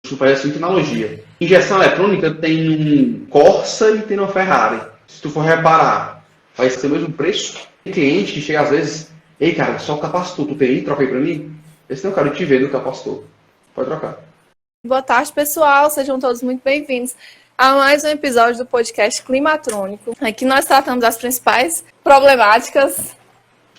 Super assim, analogia. Injeção eletrônica tem um Corsa e tem uma Ferrari. Se tu for reparar, vai ser o mesmo preço. Tem cliente que chega às vezes, ei cara, só o capacitor, tu tem aí? Troca aí pra mim? Esse não, cara, eu te vendo o capacitor. Pode trocar. Boa tarde, pessoal. Sejam todos muito bem-vindos a mais um episódio do podcast Climatrônico. Aqui nós tratamos das principais problemáticas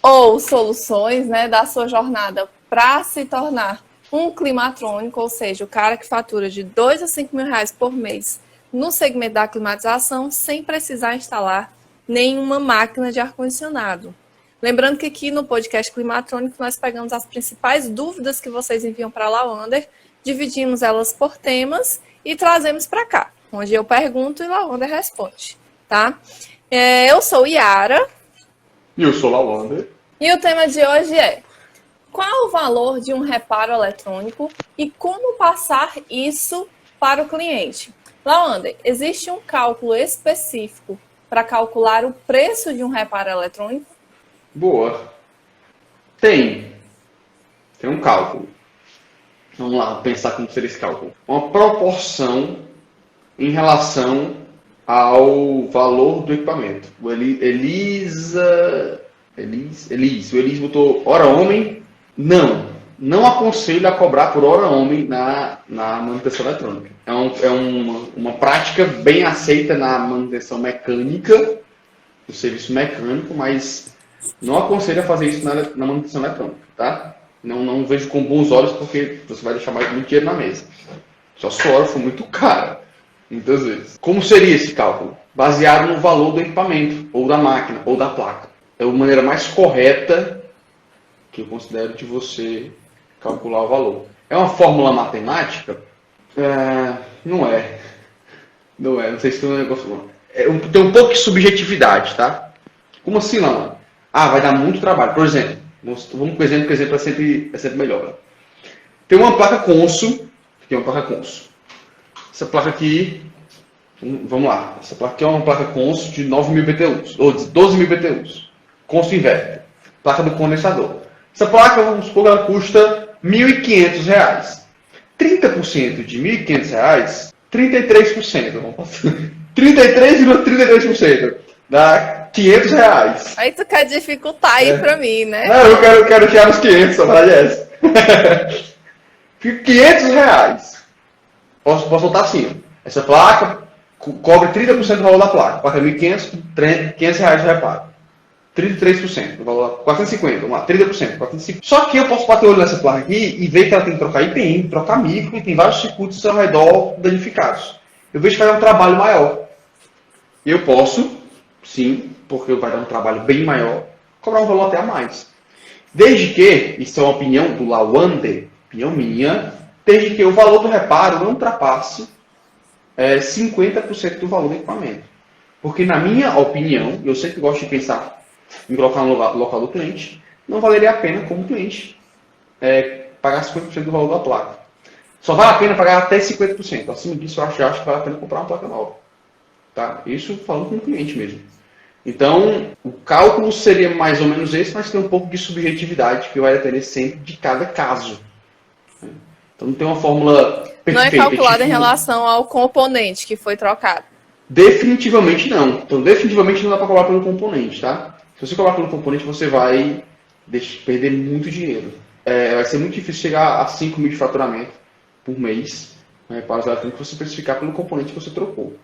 ou soluções, né, da sua jornada para se tornar um climatrônico, ou seja, o cara que fatura de 2 a 5 mil reais por mês no segmento da climatização sem precisar instalar nenhuma máquina de ar-condicionado. Lembrando que aqui no podcast Climatrônico nós pegamos as principais dúvidas que vocês enviam para a Lawander, dividimos elas por temas e trazemos para cá, onde eu pergunto e Lawander responde, tá? Eu sou Yara. E eu sou Lawander. E o tema de hoje é: qual o valor de um reparo eletrônico e como passar isso para o cliente? Lawander, existe um cálculo específico para calcular o preço de um reparo eletrônico? Boa. Tem um cálculo. Vamos lá, pensar como seria esse cálculo. Uma proporção em relação ao valor do equipamento. O Elis botou hora homem. Não aconselho a cobrar por hora homem na manutenção eletrônica. É uma prática bem aceita na manutenção mecânica, no serviço mecânico, mas não aconselho a fazer isso na manutenção eletrônica, tá? Não vejo com bons olhos, porque você vai deixar muito dinheiro na mesa. Só se a hora for muito cara, muitas vezes. Como seria esse cálculo? Baseado no valor do equipamento, ou da máquina, ou da placa. É a maneira mais correta que eu considero de você calcular o valor. É uma fórmula matemática? Não é. Não sei se tem um negócio. Tem um pouco de subjetividade, tá? Como assim, não? Vai dar muito trabalho. Por exemplo, vamos com exemplo, porque exemplo é sempre melhor. Tem uma placa Consul. Essa placa aqui, vamos lá. Essa placa aqui é uma placa Consul de 9.000 BTUs, ou de 12.000 BTUs. Consul Inverter. Placa do condensador. Essa placa, vamos supor que ela custa R$ 1.500. 30% de R$ 1.500, 33%. 33,33%. Dá R$ 500. Aí tu quer dificultar aí pra mim, né? Não, eu quero tirar os 500, a verdade é essa. Fica R$ 500. Posso botar assim, essa placa cobre 30% do valor da placa. Placa 1.500, R$ 500 de reparo. 33% do valor, 450, vamos lá, 30%, 450. Só que eu posso bater o olho nessa placa aqui e ver que ela tem que trocar IPM, trocar micro, e tem vários circuitos ao redor danificados. Eu vejo que vai dar um trabalho maior. Eu posso, sim, porque vai dar um trabalho bem maior, cobrar um valor até a mais. Desde que, isso é uma opinião do Lawander, opinião minha, desde que o valor do reparo não ultrapasse 50% do valor do equipamento. Porque na minha opinião, eu sempre gosto de pensar em colocar no local do cliente, não valeria a pena como cliente pagar 50% do valor da placa. Só vale a pena pagar até 50%. Acima disso, eu acho que vale a pena comprar uma placa nova. Tá? Isso falando com o cliente mesmo. Então, o cálculo seria mais ou menos esse, mas tem um pouco de subjetividade que vai depender sempre de cada caso. Então, não tem uma fórmula perfeita. Não é calculado em relação ao componente que foi trocado. Definitivamente não. Então, definitivamente não dá para cobrar pelo componente, tá? Se você cobrar pelo componente, você vai perder muito dinheiro. Vai ser muito difícil chegar a 5 mil de faturamento por mês, né, para os eletrônicos, você precificar pelo componente que você trocou.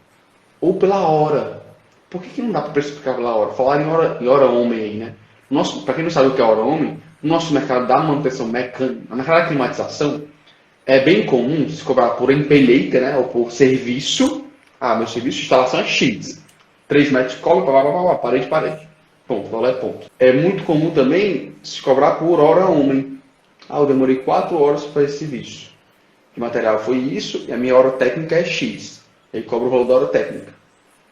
Ou pela hora. Por que não dá para precificar pela hora? Falar em hora homem aí, né? Para quem não sabe o que é hora homem, no nosso mercado da manutenção mecânica, no mercado da climatização, é bem comum se cobrar por empelheita, né, ou por serviço. Meu serviço de instalação é X. 3 metros de cobre, parede. Ponto, valor é ponto. É muito comum também se cobrar por hora homem. Eu demorei 4 horas para esse serviço. Que material foi isso e a minha hora técnica é X. Aí cobra o valor da hora técnica.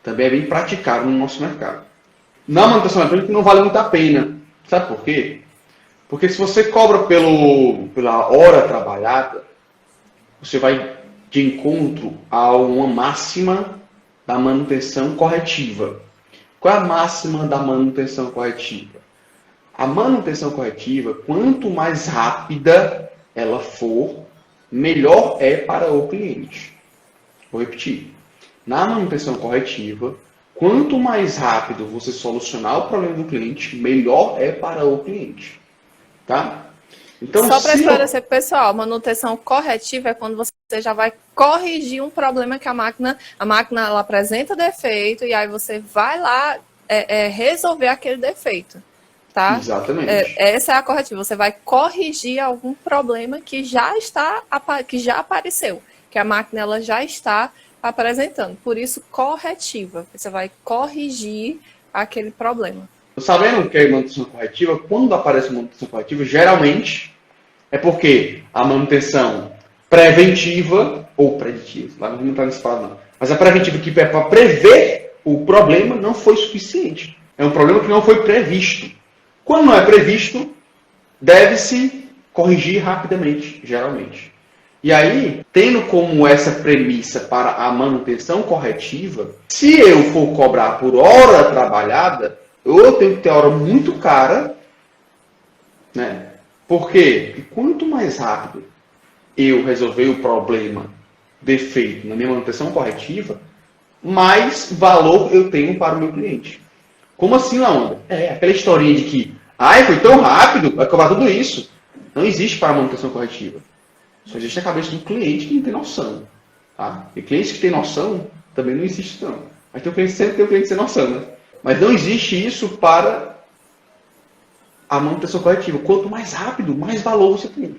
Também é bem praticado no nosso mercado. Na manutenção eletrônica não vale muito a pena. Sabe por quê? Porque se você cobra pela hora trabalhada, você vai de encontro a uma máxima da manutenção corretiva. Qual é a máxima da manutenção corretiva? A manutenção corretiva, quanto mais rápida ela for, melhor é para o cliente. Vou repetir. Na manutenção corretiva, quanto mais rápido você solucionar o problema do cliente, melhor é para o cliente. Tá? Então, só para esclarecer, pessoal, manutenção corretiva é quando você já vai corrigir um problema que a máquina ela apresenta defeito e aí você vai lá resolver aquele defeito, tá? Exatamente. Essa é a corretiva. Você vai corrigir algum problema que já apareceu, que a máquina ela já está apresentando. Por isso, corretiva. Você vai corrigir aquele problema. Sabendo o que é manutenção corretiva, quando aparece manutenção corretiva, geralmente é porque a manutenção preventiva ou preditiva, lá não está nesse falado não, mas a preventiva que é para prever o problema não foi suficiente. É um problema que não foi previsto. Quando não é previsto, deve-se corrigir rapidamente, geralmente. E aí, tendo como essa premissa para a manutenção corretiva, se eu for cobrar por hora trabalhada, eu tenho que ter hora muito cara, né? Por quê? Porque quanto mais rápido eu resolver o problema, defeito na minha manutenção corretiva, mais valor eu tenho para o meu cliente. Como assim, Laonda? Aquela historinha de que, foi tão rápido, vai cobrar tudo isso. Não existe para a manutenção corretiva. Só existe a cabeça do cliente que não tem noção. Tá? E clientes que têm noção, também não existe não. Mas tem um cliente, sempre tem um cliente sem noção, né? Mas não existe isso para a manutenção corretiva. Quanto mais rápido, mais valor você tem.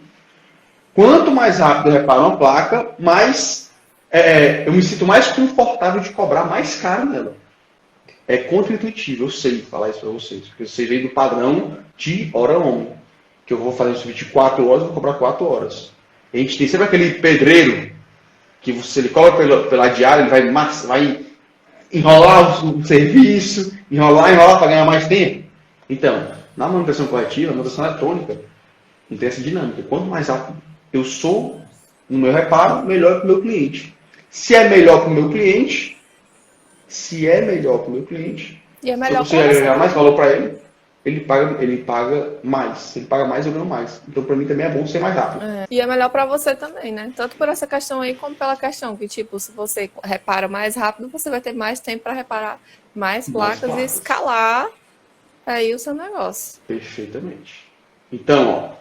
Quanto mais rápido eu reparo uma placa, mais eu me sinto mais confortável de cobrar mais caro nela. É contra-intuitivo, eu sei falar isso para vocês. Porque vocês veem do padrão de hora homem. Que eu vou fazer isso de 4 horas, eu vou cobrar 4 horas. A gente tem sempre aquele pedreiro que ele cobra pela diária, ele vai enrolar o serviço, enrolar para ganhar mais tempo. Então, na manutenção corretiva, na manutenção eletrônica, não tem essa dinâmica. Quanto mais rápido eu sou no meu reparo, melhor para o meu cliente. Se é melhor para o meu cliente, e é melhor se você agregar mais valor para ele, ele paga mais. Se ele paga mais, eu ganho mais. Então, para mim também é bom ser mais rápido. E é melhor para você também, né? Tanto por essa questão aí, como pela questão que, tipo, se você repara mais rápido, você vai ter mais tempo para reparar mais placas e escalar aí o seu negócio. Perfeitamente. Então,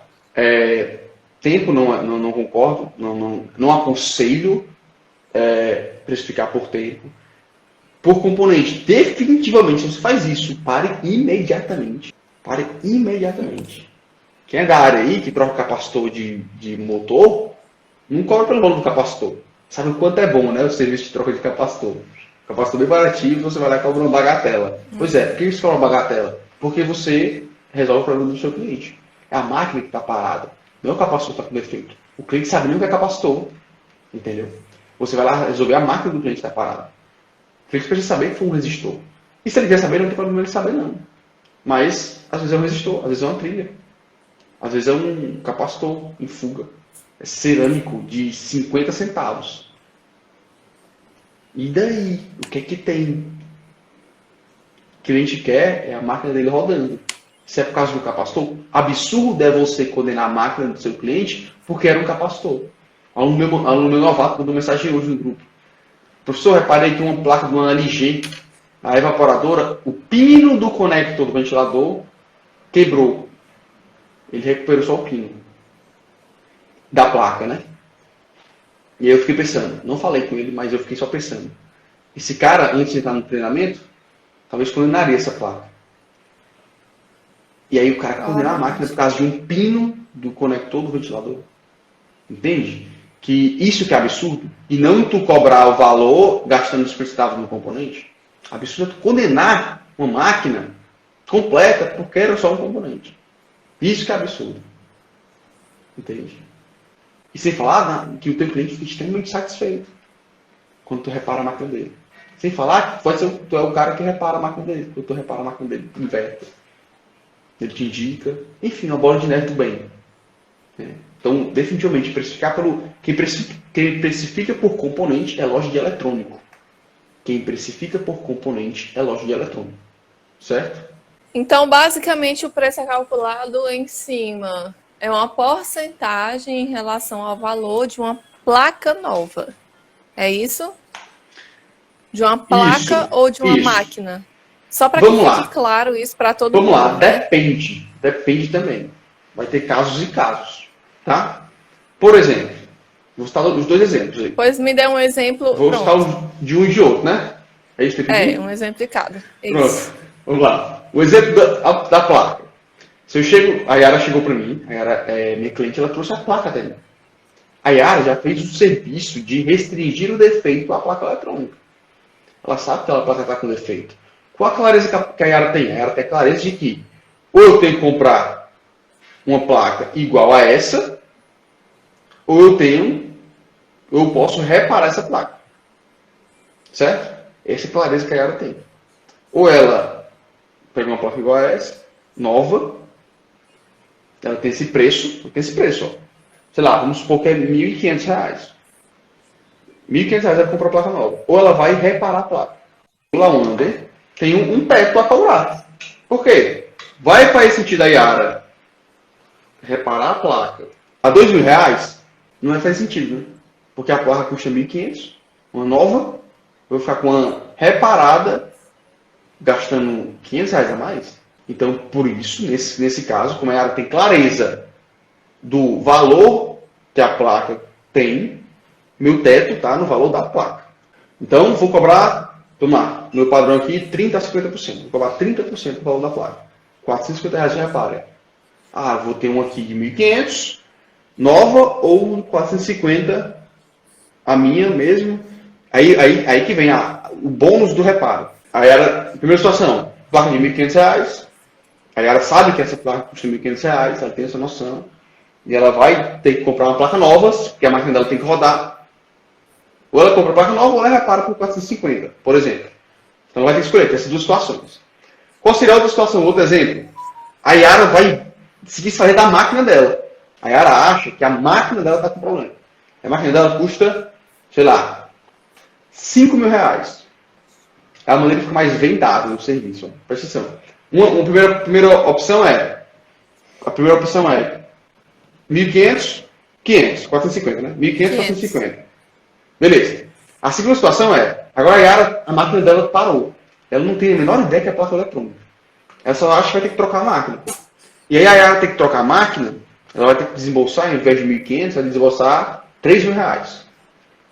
tempo não concordo, não aconselho precificar por tempo. Por componente, definitivamente, se você faz isso, pare imediatamente. Pare imediatamente. Quem é da área aí, que troca capacitor de motor, não cobra pelo valor do capacitor. Sabe o quanto é bom, né? O serviço de troca de capacitor. Capacitor bem baratinho, você vai lá e cobra uma bagatela. Pois é, por que você cobra uma bagatela? Porque você resolve o problema do seu cliente. É a máquina que está parada. Não é o capacitor que está com defeito. O cliente sabe nem o que é capacitor. Entendeu? Você vai lá resolver a máquina do cliente que está parada. O cliente precisa saber que foi um resistor. E se ele quer saber, não tem problema ele saber, não. Mas, às vezes é um resistor, às vezes é uma trilha. Às vezes é um capacitor em fuga. É cerâmico de 50 centavos. E daí? O que é que tem? O que a gente quer é a máquina dele rodando. Se é por causa do capacitor, absurdo é você condenar a máquina do seu cliente porque era um capacitor. Aluno meu novato mandou mensagem hoje no grupo. Professor, reparei que uma placa de uma LG, a evaporadora, o pino do conector do ventilador quebrou. Ele recuperou só o pino da placa, né? E aí eu fiquei pensando, não falei com ele, mas eu fiquei só pensando. Esse cara, antes de entrar no treinamento, talvez condenaria essa placa. E aí o cara condenar a máquina por causa de um pino do conector do ventilador. Entende? Que isso que é absurdo. E não tu cobrar o valor gastando os centavos no componente. Absurdo é tu condenar uma máquina completa porque era só um componente. Isso que é absurdo. Entende? E sem falar que o teu cliente fica extremamente satisfeito quando tu repara a máquina dele. Sem falar que pode ser tu é o cara que repara a máquina dele. Quando tu repara a máquina dele, inverte. Ele te indica. Enfim, uma bola de neve do bem. Então, definitivamente, precificar quem precifica por componente é loja de eletrônico. Quem precifica por componente é loja de eletrônico. Certo? Então, basicamente, o preço é calculado em cima é uma porcentagem em relação ao valor de uma placa nova. É isso? De uma placa ou de uma máquina? Só para que fique claro isso para todo mundo. Vamos lá, depende. Depende também. Vai ter casos e casos. Tá? Por exemplo, vou citar os dois exemplos aí. Pois me dê um exemplo. Vou citar de um e de outro, né? É isso que você pediu? Um exemplo de cada. Pronto, vamos lá. O exemplo da placa. Se eu chego, a Yara chegou para mim, a Yara é minha cliente, ela trouxe a placa dela. A Yara já fez o serviço de restringir o defeito à placa eletrônica. Ela sabe que aquela placa está com defeito. Qual a clareza que a Yara tem? A Yara tem a clareza de que ou eu tenho que comprar uma placa igual a essa, ou eu posso reparar essa placa. Certo? Essa é a clareza que a Yara tem. Ou ela pega uma placa igual a essa, nova, ela tem esse preço, ó. Sei lá, vamos supor que é R$1.500. R$1.500 ela compra a placa nova. Ou ela vai reparar a placa. O Lawander tem um teto a cobrar. Por quê? Vai fazer sentido a Yara reparar a placa a R$2.000? Não vai fazer sentido, né? Porque a placa custa R$1.500, uma nova, eu vou ficar com uma reparada gastando R$500 a mais. Então, por isso, nesse caso, como a Yara tem clareza do valor que a placa tem, meu teto está no valor da placa. Então, vou cobrar, meu padrão aqui, 30% a 50%. Vou cobrar 30% do valor da placa. R$450 de reparo. Vou ter um aqui de 1.500, nova, ou 450, a minha mesmo. Aí que vem o bônus do reparo. Aí era, primeira situação, placa de R$1.500. Aí ela sabe que essa placa custa R$1.500, ela tem essa noção. E ela vai ter que comprar uma placa nova, porque a máquina dela tem que rodar. Ou ela compra a placa nova, ou ela repara por 450, por exemplo. Então ela vai ter que escolher, tem essas duas situações. Qual seria a outra situação? Outro exemplo. A Yara vai se desfazer da máquina dela. A Yara acha que a máquina dela está com problema. A máquina dela custa, sei lá, R$5.000. É a maneira que fica mais vendável o serviço. Presta atenção. A primeira opção é 1.500, 500, 450, né? 1.500, 450. Beleza. A segunda situação é, agora a Yara, a máquina dela parou. Ela não tem a menor ideia que é placa eletrônica. Ela só acha que vai ter que trocar a máquina. E aí a Yara tem que trocar a máquina, ela vai ter que desembolsar, ao invés de 1.500, vai desembolsar R$3.000.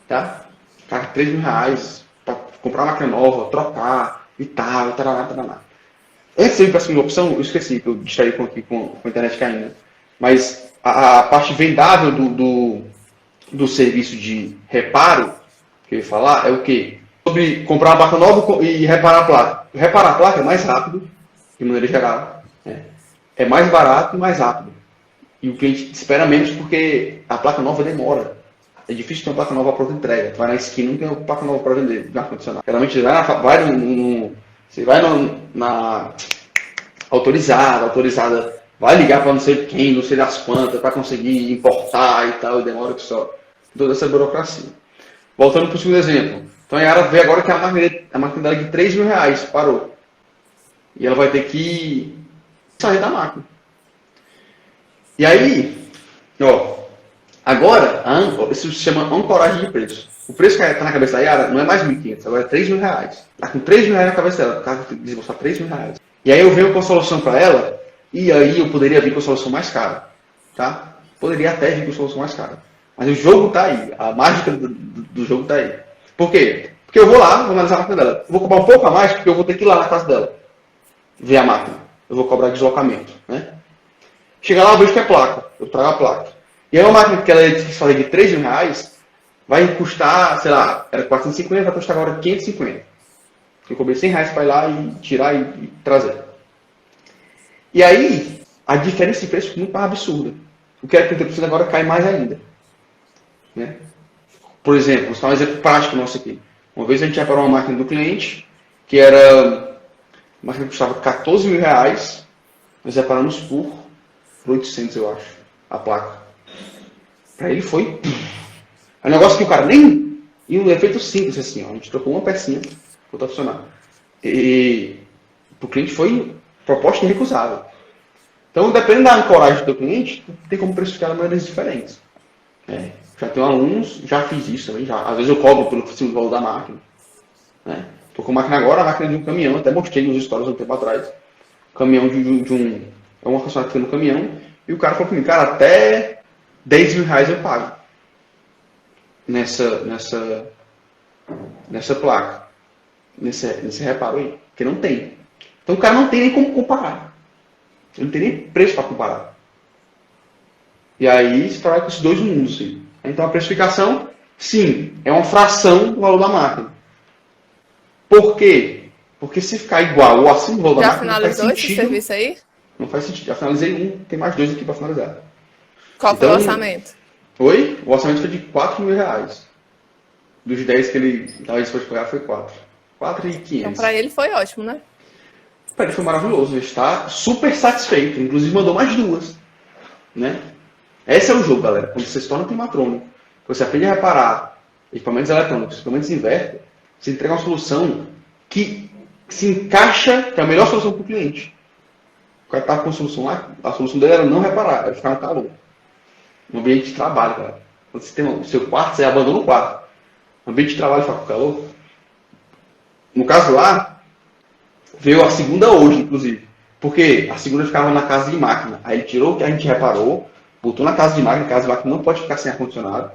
Tá? R$3.000 para comprar uma máquina nova, trocar e tal, tarará. Antes de eu ir para a segunda opção, eu esqueci, que eu distraí aqui com a internet caindo. Mas a parte vendável do serviço de reparo, que eu ia falar, é o quê? Sobre comprar uma placa nova e reparar a placa. Reparar a placa é mais rápido, de maneira geral. Né? É mais barato e mais rápido. E o cliente espera menos porque a placa nova demora. É difícil ter uma placa nova pronta entrega. Tu vai na esquina, não tem uma placa nova para vender no ar-condicionado. Geralmente você vai na autorizada, vai ligar para não sei quem, não sei das quantas, para conseguir importar e tal, e demora que só. Toda essa burocracia. Voltando para o segundo exemplo. Então a Yara vê agora que a máquina dela de R$3.000 parou. E ela vai ter que sair da máquina. E aí, agora, isso se chama ancoragem de preço. O preço que está na cabeça da Yara não é mais 1.500, agora é R$3.000. Está com R$3.000 na cabeça dela, o cara tem que desembolsar R$3.000. E aí eu venho com a solução para ela, e aí eu poderia vir com a solução mais cara. Tá? Poderia até vir com a solução mais cara. Mas o jogo está aí, a mágica do jogo está aí. Por quê? Porque eu vou lá, vou analisar a máquina dela. Eu vou cobrar um pouco a mais, porque eu vou ter que ir lá na casa dela, ver a máquina. Eu vou cobrar deslocamento. Né? Chega lá, eu vejo que é placa. Eu trago a placa. E aí uma máquina que ela quis fazer de R$3.000, vai custar, sei lá, era 450, vai custar agora 550. Eu cobrei R$100 para ir lá e tirar e trazer. E aí, a diferença de preço é muito mais absurda. O que é que eu preciso agora cai mais ainda. Né? Por exemplo, vou dar um exemplo prático nosso aqui. Uma vez a gente reparou uma máquina do cliente, que era uma máquina que custava R$14.000, nós reparamos por 800, eu acho, a placa. Para ele foi... É um negócio que o cara nem... E um efeito simples assim, ó. A gente trocou uma pecinha, voltou a funcionar. E para o cliente foi proposta irrecusável. Então, dependendo da ancoragem do teu cliente, tem como precificar de maneiras diferentes. Já tenho alunos, já fiz isso também, já. Às vezes eu cobro pelo simples valor da máquina. Né? Tô com a máquina agora, a máquina de um caminhão, até mostrei nos stories um tempo atrás. Caminhão de um. É uma funcionária que tem no caminhão, e o cara falou comigo, cara, até 10 mil reais eu pago nessa placa, nesse reparo aí, que não tem. Então o cara não tem nem como comparar. Ele não tem nem preço para comparar. E aí você trabalha com esses dois mundos. Assim. Então a precificação, sim, é uma fração do valor da máquina. Por quê? Porque se ficar igual ou acima do valor da máquina, não faz finalizou esse sentido. serviço aí? Não faz sentido. Já finalizei um, tem mais dois aqui para finalizar. Qual foi o orçamento? Oi? O orçamento foi de 4 mil reais. Dos 10 que ele estava disposto a pagar foi 4. 4.500. Então pra ele foi ótimo, né? Para ele foi maravilhoso. Ele está super satisfeito. Inclusive mandou mais duas. Né? Esse é o jogo, galera. Quando você se torna climatrônico, você aprende a reparar equipamentos eletrônicos, equipamentos inverter, você entrega uma solução que se encaixa, que é a melhor solução para o cliente. O cara estava com a solução lá, a solução dele era não reparar, era ficar no calor. No ambiente de trabalho, galera. Quando você tem o seu quarto, você abandona o quarto. No ambiente de trabalho, fica com calor. No caso lá, veio a segunda hoje, inclusive. Porque a segunda ficava na casa de máquina. Aí ele tirou o que a gente reparou, botou na casa de máquina, a casa de máquina não pode ficar sem ar-condicionado.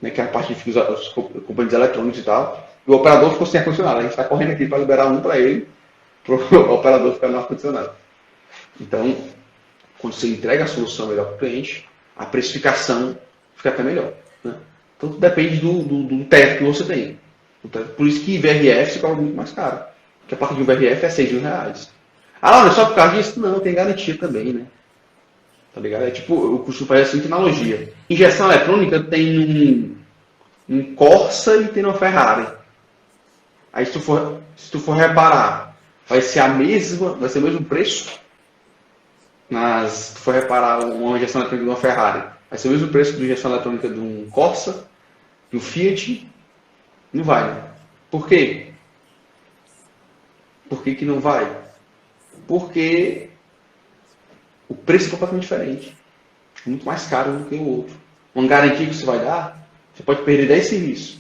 Né, que é a parte de os componentes eletrônicos e tal. E o operador ficou sem ar-condicionado. A gente está correndo aqui para liberar um para ele, para o operador ficar no ar-condicionado. Então, quando você entrega a solução melhor para o cliente, a precificação fica até melhor. Né? Então, tudo depende do teto que você tem. Por isso que VRF se cobra muito mais caro. Porque a parte de um VRF é 6 mil reais. Ah, não é só por causa disso? Não, tem garantia também, né? Tá ligado? É tipo, eu costumo fazer assim, analogia. Injeção eletrônica tem um Corsa e tem uma Ferrari. Aí se tu for reparar, vai ser o mesmo preço. Se tu for reparar uma injeção eletrônica de uma Ferrari, vai ser o mesmo preço de injeção eletrônica de um Corsa, de um Fiat. Não vai. Né? Por quê? Por que não vai? Porque o preço é completamente diferente. Muito mais caro do que o outro. Uma garantia que você vai dar, você pode perder 10 serviços.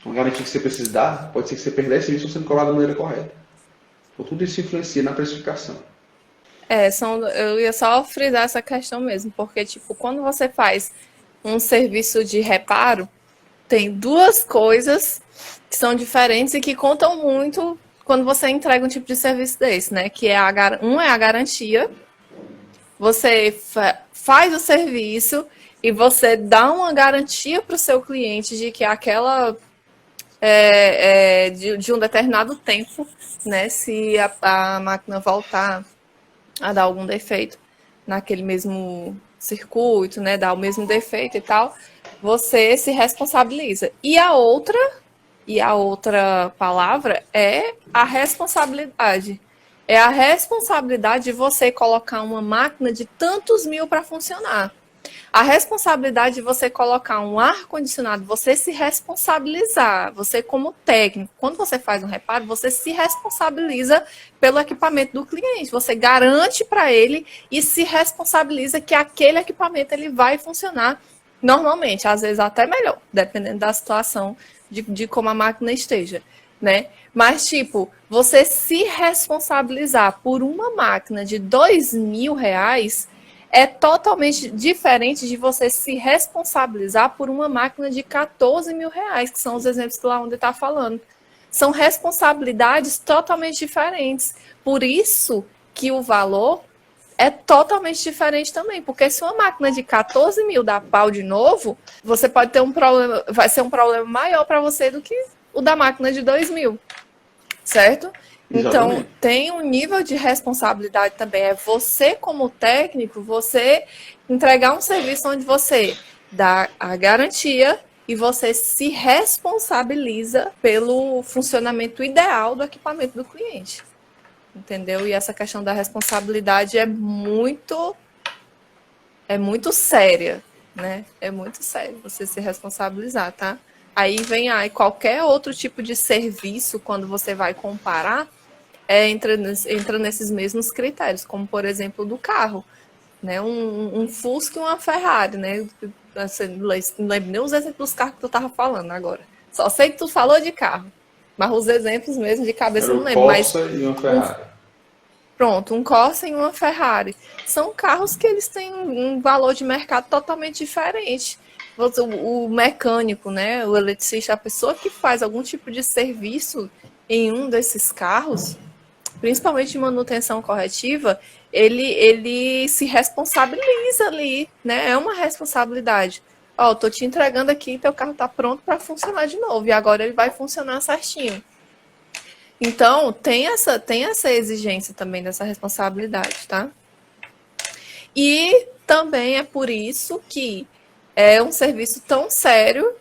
Uma garantia que você precisa dar, pode ser que você perda 10 serviços sendo cobrado da maneira correta. Então tudo isso influencia na precificação. Eu ia só frisar essa questão mesmo, porque tipo, quando você faz um serviço de reparo, tem duas coisas que são diferentes e que contam muito quando você entrega um tipo de serviço desse, né? Que é um é a garantia. Você faz o serviço e você dá uma garantia para o seu cliente de que aquela de um determinado tempo, né? Se a máquina voltar a dar algum defeito naquele mesmo circuito, né? Dar o mesmo defeito e tal, você se responsabiliza. E a outra palavra é a responsabilidade. É a responsabilidade de você colocar uma máquina de tantos mil para funcionar. A responsabilidade de você colocar um ar-condicionado, você se responsabilizar, você como técnico, quando você faz um reparo, você se responsabiliza pelo equipamento do cliente, você garante para ele e se responsabiliza que aquele equipamento ele vai funcionar normalmente, às vezes até melhor, dependendo da situação de como a máquina esteja, né? Mas, tipo, você se responsabilizar por uma máquina de R$2.000 é totalmente diferente de você se responsabilizar por uma máquina de R$14.000, que são os exemplos que lá onde está falando. São responsabilidades totalmente diferentes. Por isso que o valor é totalmente diferente também. Porque se uma máquina de 14 mil dá pau de novo, você pode ter um problema, vai ser um problema maior para você do que o da máquina de 2.000. Certo? Então, tem um nível de responsabilidade também. É você, como técnico, você entregar um serviço onde você dá a garantia e você se responsabiliza pelo funcionamento ideal do equipamento do cliente. Entendeu? E essa questão da responsabilidade é muito séria, né? É muito sério você se responsabilizar, tá? Aí vem qualquer outro tipo de serviço, quando você vai comparar, entra nesses mesmos critérios, como por exemplo do carro, né? Um Fusca e uma Ferrari, né? Não lembro nem os exemplos dos carros que tu estava falando agora. Só sei que tu falou de carro, mas os exemplos mesmo de cabeça Era eu não um lembro. Mas Corsa e uma Ferrari. um Corsa e uma Ferrari. São carros que eles têm um valor de mercado totalmente diferente. O mecânico, né, o eletricista, a pessoa que faz algum tipo de serviço em um desses carros, principalmente de manutenção corretiva, ele se responsabiliza ali, né? É uma responsabilidade. Ó, tô te entregando aqui, teu carro tá pronto para funcionar de novo e agora ele vai funcionar certinho. Então, tem essa exigência também dessa responsabilidade, tá? E também é por isso que é um serviço tão sério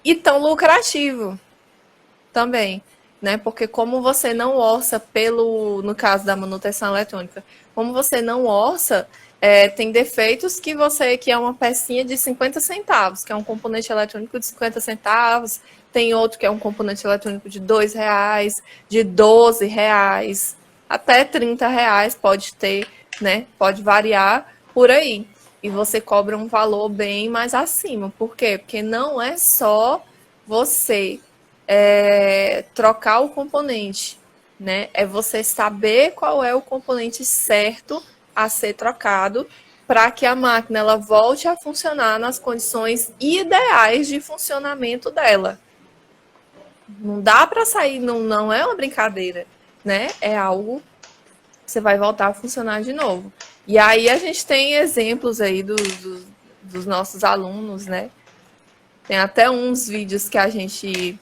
e tão lucrativo também, né? Porque como você não orça no caso da manutenção eletrônica, como você não orça, tem defeitos que é uma pecinha de 50 centavos, que é um componente eletrônico de 50 centavos, tem outro que é um componente eletrônico de R$2, de R$12, até R$30 pode ter, né? Pode variar por aí. E você cobra um valor bem mais acima. Por quê? Porque não é só você trocar o componente, né? É você saber qual é o componente certo a ser trocado para que a máquina ela volte a funcionar nas condições ideais de funcionamento dela. Não dá para sair, não é uma brincadeira, né? É algo que você vai voltar a funcionar de novo. E aí a gente tem exemplos aí dos nossos alunos, né? Tem até uns vídeos que a gente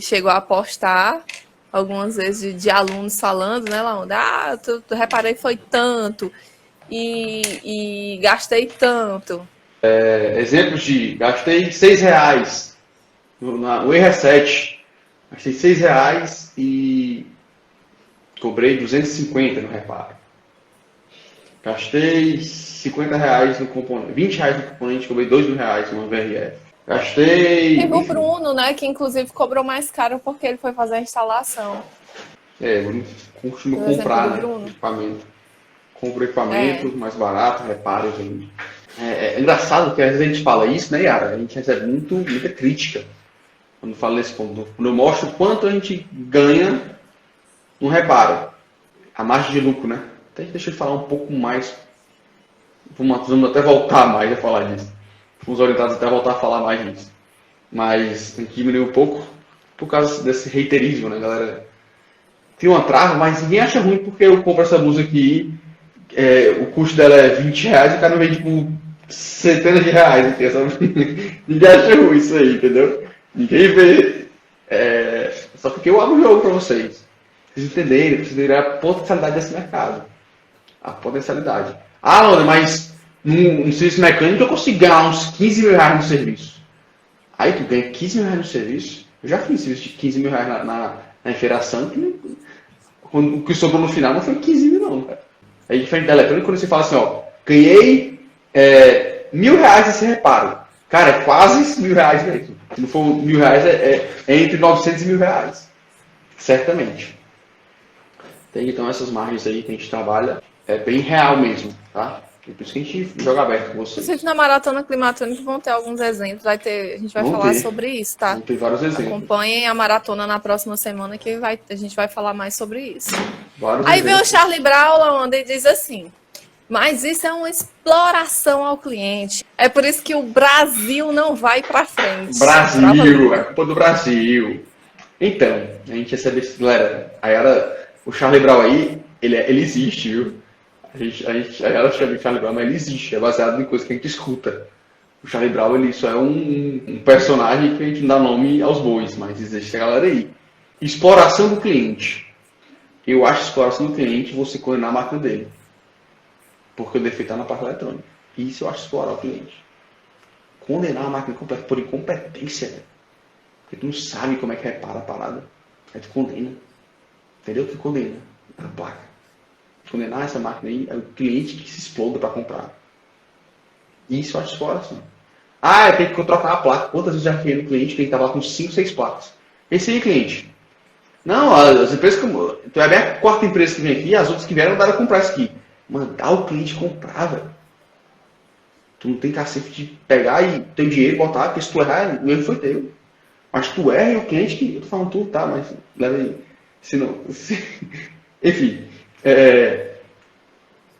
chegou a postar algumas vezes de alunos falando, né, Laonda? Tu reparei foi tanto e gastei tanto. Exemplos de gastei R$6 no R7. Gastei R$6 e cobrei 250 no reparo. Gastei R$50 no componente, R$20 no componente, cobrei R$2.000 no VRF. Gastei. Teve o Bruno, né, que inclusive cobrou mais caro porque ele foi fazer a instalação. Eu costumo comprar, né, equipamento. Compro equipamento mais barato, reparo. É engraçado que às vezes a gente fala isso, né, Yara? A gente recebe muita crítica quando fala nesse ponto. Quando eu mostro quanto a gente ganha no reparo. A margem de lucro, né? Até deixa eu falar um pouco mais. Vamos até voltar mais a falar disso. Fomos orientados até a voltar a falar mais disso. Mas tem que diminuir um pouco por causa desse reiterismo, né, galera? Tem uma trava, mas ninguém acha ruim porque eu compro essa blusa aqui, o custo dela é R$20 e o cara não vende por centenas de reais. Ninguém acha ruim isso aí, entendeu? Ninguém vê. Só porque eu abro o jogo para vocês. Vocês entenderem a potencialidade desse mercado. A potencialidade. Lona, mas no serviço mecânico eu consigo ganhar uns R$15.000 no serviço. Aí tu ganha R$15.000 no serviço. Eu já fiz serviço de R$15.000 na inferação. O que sobrou no final não foi 15 mil, não, cara. Aí, diferente da eletrônica, quando você fala assim, ó, ganhei R$1.000 nesse reparo. Cara, é quase R$1.000 mesmo. Se não for R$1.000, é entre 900 e R$1.000. Certamente. Tem, então, essas margens aí que a gente trabalha, é bem real mesmo, tá? É por isso que a gente joga aberto com vocês. Inclusive, na Maratona Climatônica vão ter alguns exemplos. A gente vai falar sobre isso, tá? Vão ter vários exemplos. Acompanhem a Maratona na próxima semana que a gente vai falar mais sobre isso. Vários Aí exemplos. vem o Charlie Brown, onde ele diz assim, mas isso é uma exploração ao cliente. É por isso que o Brasil não vai para frente. Brasil, é culpa do Brasil. Então, a gente recebe esse... Galera, o Charlie Brown aí, ele existe, viu? A Yara chama de Charlie Brown, mas ele existe, é baseado em coisas que a gente escuta. O Charlie Brown, ele só é um personagem que a gente não dá nome aos bois, mas existe a galera aí. Exploração do cliente. Eu acho exploração do cliente você condenar a máquina dele. Porque o defeito está na parte eletrônica. Isso eu acho explorar o cliente. Condenar a máquina por incompetência, velho. Porque tu não sabe como é que repara a parada. Aí tu condena. Entendeu? Tu condena a placa. Condenar essa máquina aí é o cliente que se exploda para comprar. Isso eu acho exploração. Eu tenho que trocar a placa. Quantas vezes já fiquei no cliente que ele estava com 5, 6 placas? Esse aí, cliente. Não, as empresas como. Tu é a minha quarta empresa que vem aqui, as outras que vieram mandaram comprar isso aqui. Mandar o cliente comprar, velho. Tu não tem cacete de pegar e teu dinheiro e botar, porque se tu errar, o erro foi teu. Mas tu erra e o cliente que. Eu tô falando tu, tá, mas leva aí. Se não. Enfim.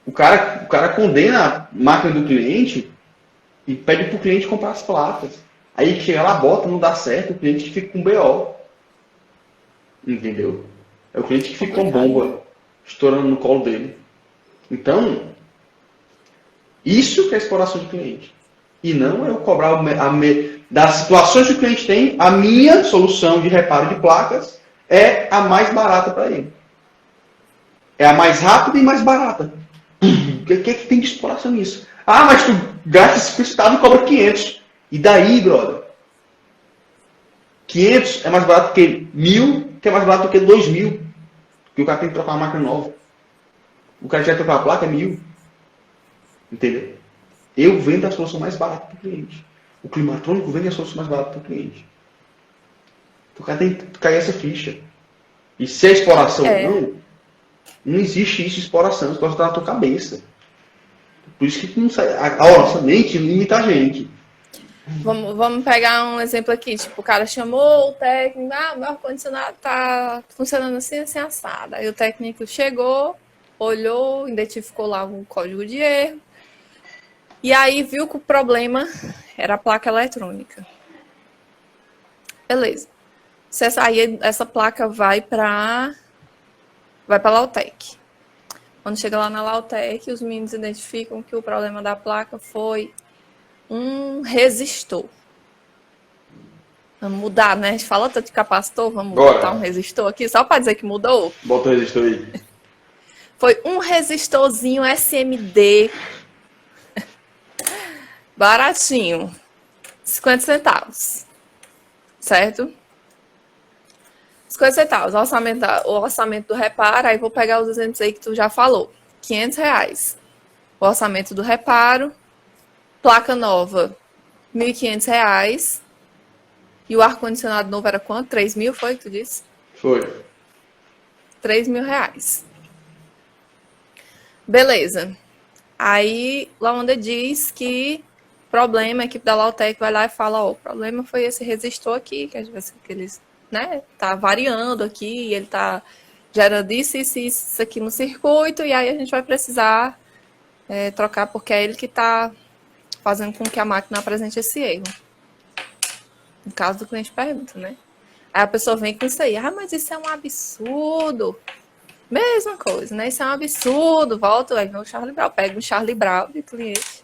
O cara condena a máquina do cliente e pede pro cliente comprar as placas. Aí chega lá, bota, não dá certo, o cliente fica com BO. Entendeu? É o cliente que fica com bomba estourando no colo dele. Então, isso que é exploração de cliente. E não eu cobrar das situações que o cliente tem, a minha solução de reparo de placas é a mais barata para ele. É a mais rápida e mais barata. O que é que tem de exploração nisso? Ah, mas tu gasta 50 centavos e cobra 500. E daí, brother? 500 é mais barato que 1.000, que é mais barato que 2.000. Porque o cara tem que trocar uma máquina nova. O cara já trocar a placa é 1.000. Entendeu? Eu vendo a solução mais barata para o cliente. O climatrônico vende a solução mais barata para o cliente. O cara tem que cair essa ficha. E se é exploração ou não existe isso, exploração. Exploração está na tua cabeça. Por isso que não sai. A nossa mente limita a gente. Vamos pegar um exemplo aqui. Tipo, o cara chamou o técnico. O meu ar-condicionado tá funcionando assim, assim, assado. Aí o técnico chegou, olhou, identificou lá um código de erro. E aí viu que o problema era a placa eletrônica. Beleza. Aí essa placa vai para a Lautec. Quando chega lá na Lautec, os meninos identificam que o problema da placa foi um resistor. Vamos mudar, né? A gente fala tanto de capacitor, vamos botar um resistor aqui, só para dizer que mudou. Bota o resistor aí. Foi um resistorzinho SMD baratinho. 50 centavos. Certo? 50 centavos. O orçamento do reparo, aí vou pegar os exemplos aí que tu já falou. R$500. O orçamento do reparo. Placa nova, R$1.500. E o ar-condicionado novo era quanto? 3.000, foi que tu disse? Foi. R$3.000. Beleza. Aí, Laonda diz que o problema, a equipe da Lautec vai lá e fala, o problema foi esse resistor aqui, que às vezes eles, né, tá variando aqui, e ele tá gerando isso aqui no circuito, e aí a gente vai precisar trocar, porque é ele que tá fazendo com que a máquina apresente esse erro. No caso do cliente pergunta, né? Aí a pessoa vem com isso aí. Mas isso é um absurdo. Mesma coisa, né? Isso é um absurdo. Volta, aí vem o Charlie Brown. Pega o Charlie Brown de cliente.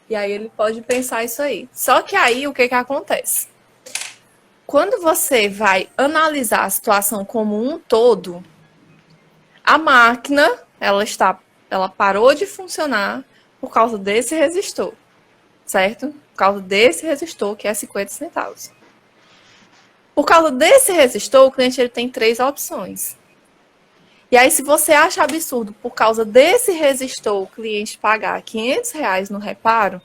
E aí ele pode pensar isso aí. Só que aí o que acontece? Quando você vai analisar a situação como um todo, a máquina, ela parou de funcionar por causa desse resistor. Certo? Por causa desse resistor, que é 50 centavos. Por causa desse resistor, o cliente ele tem 3 opções. E aí, se você acha absurdo, por causa desse resistor, o cliente pagar R$500 no reparo,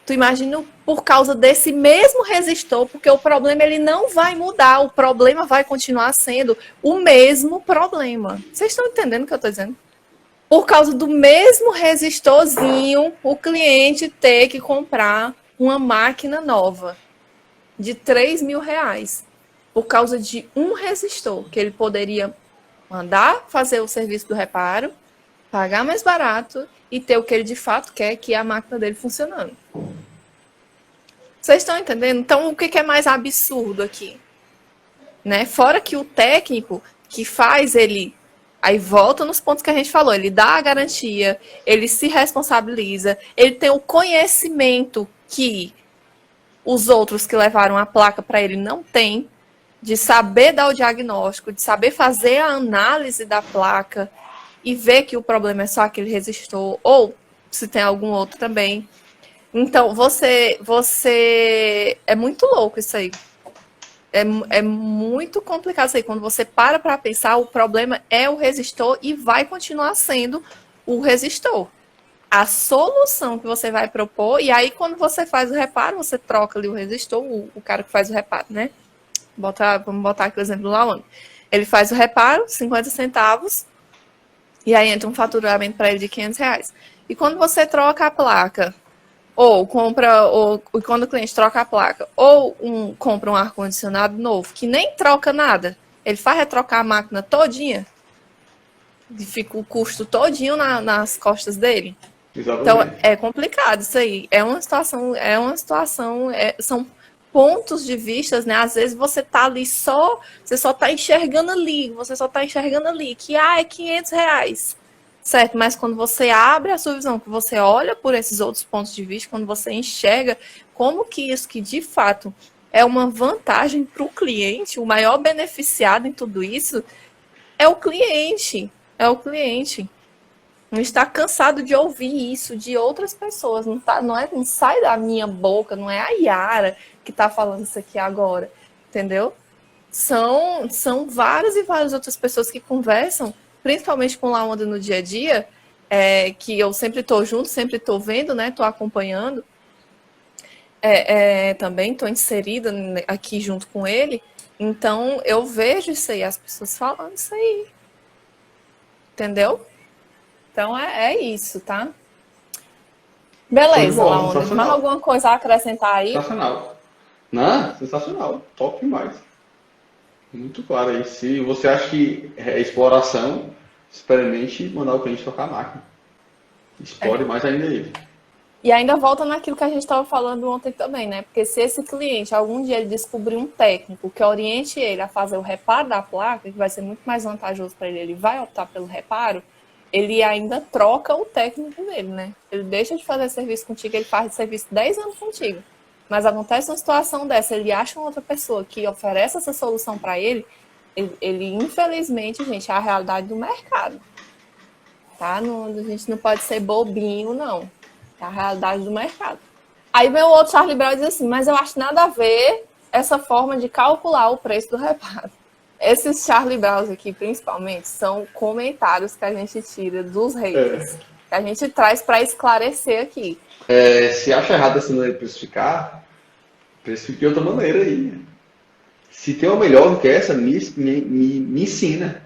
tu imagina por causa desse mesmo resistor, porque o problema ele não vai mudar, o problema vai continuar sendo o mesmo problema. Vocês estão entendendo o que eu estou dizendo? Por causa do mesmo resistorzinho, o cliente ter que comprar uma máquina nova de R$3.000. Por causa de um resistor, que ele poderia mandar fazer o serviço do reparo, pagar mais barato e ter o que ele de fato quer, que é a máquina dele funcionando. Vocês estão entendendo? Então, o que é mais absurdo aqui? Né? Fora que o técnico que faz ele... Aí volta nos pontos que a gente falou, ele dá a garantia, ele se responsabiliza, ele tem o conhecimento que os outros que levaram a placa para ele não têm, de saber dar o diagnóstico, de saber fazer a análise da placa e ver que o problema é só aquele resistor, ou se tem algum outro também. Então, você... É muito louco isso aí. É muito complicado isso aí. Quando você para pensar, o problema é o resistor e vai continuar sendo o resistor. A solução que você vai propor, e aí quando você faz o reparo, você troca ali o resistor, o cara que faz o reparo, né? Vamos botar aqui o exemplo do Laone. Ele faz o reparo, 50 centavos, e aí entra um faturamento para ele de R$ 500. E quando você troca a placa, ou quando o cliente troca a placa, ou compra um ar-condicionado novo, que nem troca nada, ele faz retrocar a máquina todinha, e fica o custo todinho nas costas dele. Exatamente. Então, é complicado isso aí. São pontos de vista, né? Às vezes você tá ali você só tá enxergando ali, que é R$ 500, certo? Mas quando você abre a sua visão, que você olha por esses outros pontos de vista, quando você enxerga como que isso que de fato é uma vantagem para o cliente, o maior beneficiado em tudo isso é o cliente. É o cliente. Não está cansado de ouvir isso de outras pessoas. Não sai da minha boca, não é a Yara que está falando isso aqui agora. Entendeu? São várias e várias outras pessoas que conversam, principalmente com La Onda no dia a dia, que eu sempre estou junto, sempre estou vendo, né? Estou acompanhando. Também estou inserida aqui junto com ele. Então, eu vejo isso aí, as pessoas falando isso aí. Entendeu? Então, é isso, tá? Beleza, La Onda. Mais alguma coisa a acrescentar aí? Sensacional. Não, sensacional. Top demais. Muito claro aí. Se você acha que é exploração, experimente mandar o cliente trocar a máquina. Explore mais ainda ele. E ainda volta naquilo que a gente estava falando ontem também, né? Porque se esse cliente, algum dia ele descobrir um técnico que oriente ele a fazer o reparo da placa, que vai ser muito mais vantajoso para ele, ele vai optar pelo reparo, ele ainda troca o técnico dele, né? Ele deixa de fazer serviço contigo, ele faz serviço 10 anos contigo. Mas acontece uma situação dessa, ele acha uma outra pessoa que oferece essa solução para ele, infelizmente, gente, é a realidade do mercado. Tá? A gente não pode ser bobinho, não. É a realidade do mercado. Aí vem o outro Charlie Brown e diz assim, mas eu acho nada a ver essa forma de calcular o preço do reparo. Esses Charlie Browns aqui, principalmente, são comentários que a gente tira dos haters. Que a gente traz para esclarecer aqui. Se acha errado essa maneira de precificar, precifique de outra maneira aí. Se tem uma melhor do que essa, me ensina.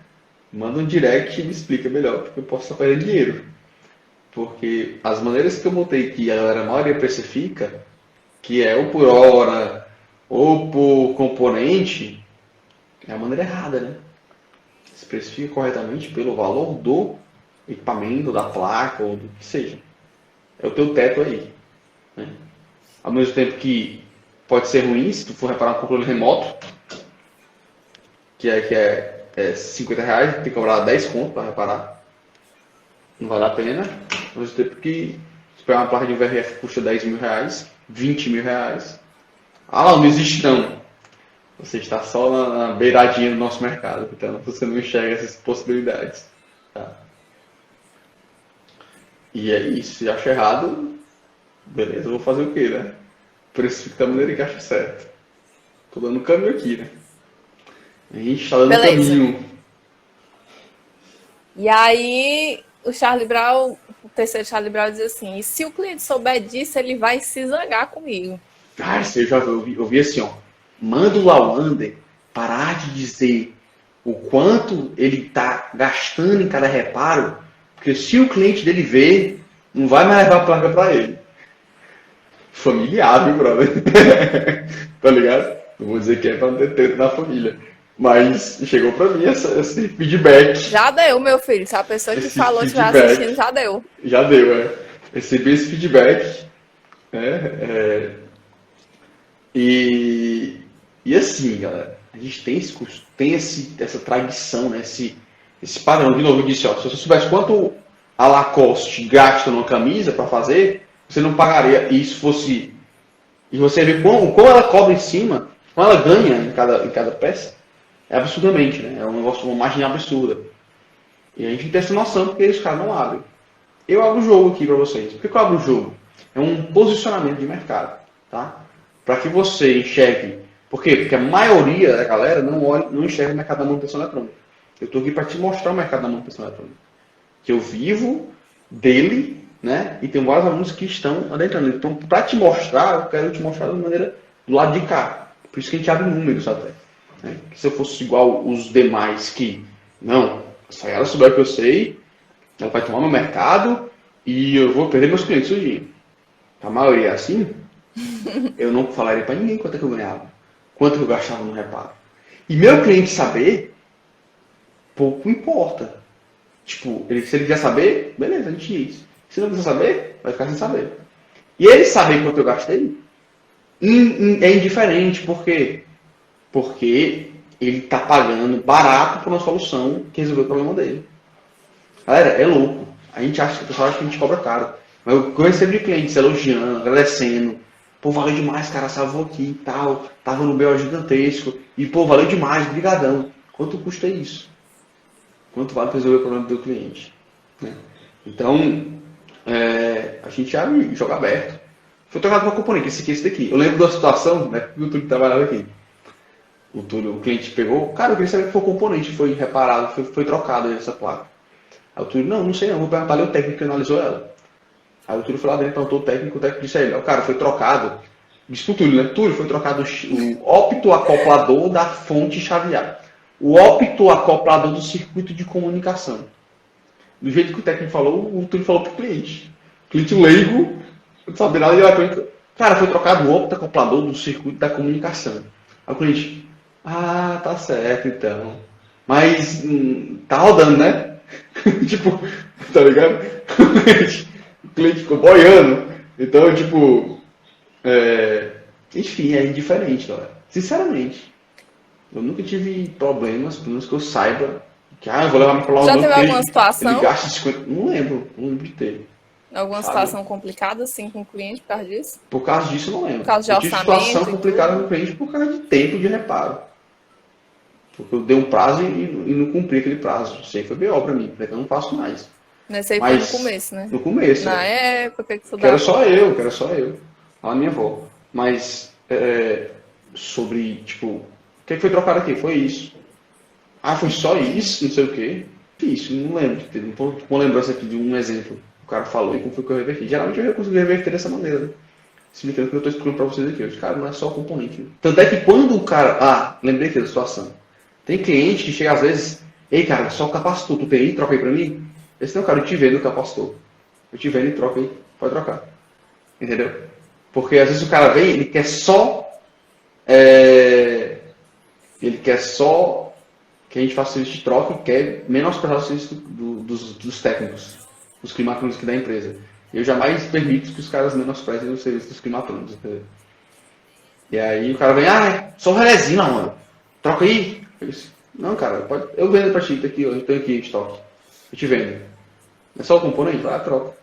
Manda um direct e me explica melhor, porque eu posso estar perdendo dinheiro. Porque as maneiras que eu montei que a galera maioria precifica, que é ou por hora ou por componente, é a maneira errada, né? Se precifica corretamente pelo valor do equipamento, da placa ou do que seja. É o teu teto aí. Né? Ao mesmo tempo que pode ser ruim se tu for reparar um controle remoto, que é R$50, tem que cobrar 10 conto para reparar. Não vale a pena. Ao mesmo tempo que se pegar uma placa de VRF que custa R$10 mil, R$20 mil. Ah, não existe não. Você está só na beiradinha do nosso mercado, então você não enxerga essas possibilidades. Tá? E é isso. Se acha errado, beleza, eu vou fazer o quê, né? Precifica da maneira que acha certo. Tô dando caminho aqui, né? A gente está dando caminho. E aí, o terceiro Charlie Brown diz assim, e se o cliente souber disso, ele vai se zangar comigo. Ah, você já ouvi assim, ó. Manda o Lawander parar de dizer o quanto ele está gastando em cada reparo, porque se o cliente dele ver, não vai mais levar a placa para ele. Familiar, viu, brother? Tá ligado? Não vou dizer que é para não ter treta na família. Mas chegou para mim esse feedback. Já deu, meu filho. Se a pessoa que falou estiver assistindo, já deu. Já deu, Recebi esse feedback. E assim, galera, a gente tem essa tradição, né? Esse padrão. De novo, eu disse, ó, se você soubesse quanto a Lacoste gasta numa camisa para fazer, você não pagaria. E se fosse. E você vê como ela cobra em cima, como ela ganha em cada peça, é absurdamente, né? É um negócio, uma margem absurda. E a gente tem essa noção porque os caras não abrem. Eu abro o jogo aqui para vocês. Por que eu abro o jogo? É um posicionamento de mercado, tá? Para que você enxergue. Por quê? Porque a maioria da galera não enxerga o mercado da manutenção eletrônica. Eu estou aqui para te mostrar o mercado da manutenção eletrônica. Que eu vivo dele, né? E tem vários alunos que estão adentrando. Então, para te mostrar, eu quero te mostrar da maneira do lado de cá. Por isso que a gente abre números até. né? Que se eu fosse igual os demais que, não, se ela souber o que eu sei, ela vai tomar meu mercado e eu vou perder meus clientes hoje. A maioria é assim, eu não falaria para ninguém quanto é que eu ganhava, quanto que eu gastava no reparo. E meu cliente saber, pouco importa. Tipo, se ele quer saber, beleza, a gente diz. Se não quiser saber, vai ficar sem saber. E ele saber quanto eu gastei, é indiferente. Por quê? Porque ele está pagando barato por uma solução que resolveu o problema dele. Galera, é louco. O pessoal acha que a gente cobra caro. Mas eu recebo de clientes elogiando, agradecendo. Pô, valeu demais, cara, salvou aqui e tal. Tava no BO gigantesco. E, pô, valeu demais, brigadão. Quanto custa isso? Quanto vale resolver o problema do teu cliente? Né? Então, a gente abre jogo aberto. Foi trocado uma componente, esse daqui. Eu lembro da situação, né, que o Túlio trabalhava aqui. O cliente pegou, cara, eu queria saber que foi o componente, foi reparado, foi trocado essa placa. Aí o Túlio, não sei não, vou perguntar ali o técnico que analisou ela. Aí o Túlio foi lá dentro, perguntou o técnico disse a ele, o cara, foi trocado, disse pro Túlio, né, Túlio, foi trocado o optoacoplador da fonte chavear. O optoacoplador do circuito de comunicação. Do jeito que o técnico falou, o Túlio falou pro cliente. O cliente leigo, não sabe nada, ele vai pra ele, cara, foi trocado o optoacoplador do circuito da comunicação. Aí o cliente, tá certo então. Mas tá rodando, né? Tipo, tá ligado? O cliente ficou boiando. Então, tipo, enfim, é indiferente, galera. Sinceramente. Eu nunca tive problemas, pelo menos que eu saiba, que eu vou levar meu celular Já no teve banco, alguma situação? ele gasta 50. Não lembro de ter. Alguma Sabe? situação complicada, assim, com o cliente por causa disso? Por causa disso, eu não lembro. Por causa de eu tive situação orçamento e complicada tudo? com o cliente por causa de tempo de reparo. Porque eu dei um prazo e não cumpri aquele prazo. Isso aí foi BO pra mim, porque eu não faço mais. Nesse aí Mas, foi no começo, né? No começo. Na época que você Que era dava. só eu. Lá minha avó. Mas, sobre, tipo, o que foi trocado aqui? Foi isso. Foi só isso? Não sei o quê. Isso, não lembro. Não tô com uma lembrança aqui de um exemplo. O cara falou e como foi que eu reverti. Geralmente eu consigo reverter dessa maneira, né? Explicando o que eu estou explicando para vocês aqui. Eu disse, cara, não é só o componente. Né? Tanto é que quando o cara... lembrei aqui da situação. Tem cliente que chega às vezes... Ei, cara, só o capacitor. Tu tem aí? Troca aí pra mim? Esse não, cara, eu te vendo o capacitor. Eu te vendo e troca aí. Pode trocar. Entendeu? Porque às vezes o cara vem, ele quer só... Ele quer só que a gente faça serviço de troca e quer menosprezar o serviço dos técnicos, dos climatônicos aqui da empresa. Eu jamais permito que os caras menosprezem o serviço dos climatônicos. Entendeu? E aí o cara vem, só resina, mano. Troca aí. Eu disse, não, cara, eu vendo pra ti, tá aqui, eu tenho aqui em estoque. Eu te vendo. É só o componente? Vai, troca.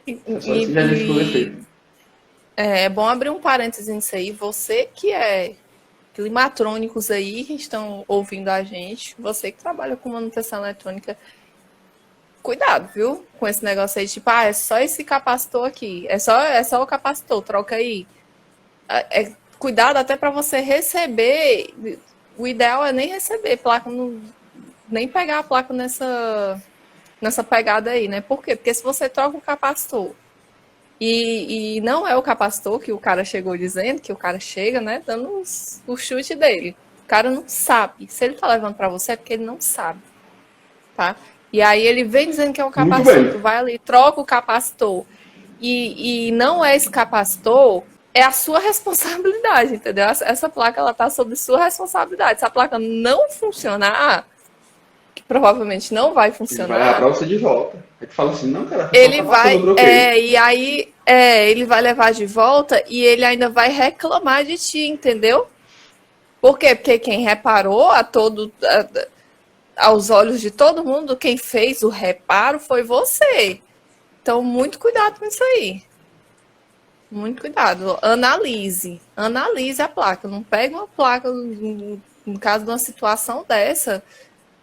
É só isso que já ficou defeito. É bom abrir um parênteses nisso aí. Você que é climatrônicos aí que estão ouvindo a gente, você que trabalha com manutenção eletrônica, cuidado, viu? Com esse negócio aí, tipo, é só esse capacitor aqui, é só o capacitor, troca aí. Cuidado até para você receber, o ideal é nem receber placa, nem pegar a placa nessa pegada aí, né? Por quê? Porque se você troca o capacitor e não é o capacitor que o cara chegou dizendo, que o cara chega, né, dando o chute dele. O cara não sabe. Se ele tá levando para você é porque ele não sabe, tá? E aí ele vem dizendo que é o capacitor, tu vai ali, troca o capacitor e não é esse capacitor, é a sua responsabilidade, entendeu? Essa placa, ela tá sob sua responsabilidade. Se a placa não funcionar, que provavelmente não vai funcionar. Ele vai levar pra você de volta. Aí tu fala assim, não, cara, ele vai, e aí, ele vai levar de volta e ele ainda vai reclamar de ti, entendeu? Por quê? Porque quem reparou aos olhos de todo mundo, quem fez o reparo foi você. Então, muito cuidado com isso aí. Muito cuidado. Analise a placa. Não pega uma placa, no caso de uma situação dessa,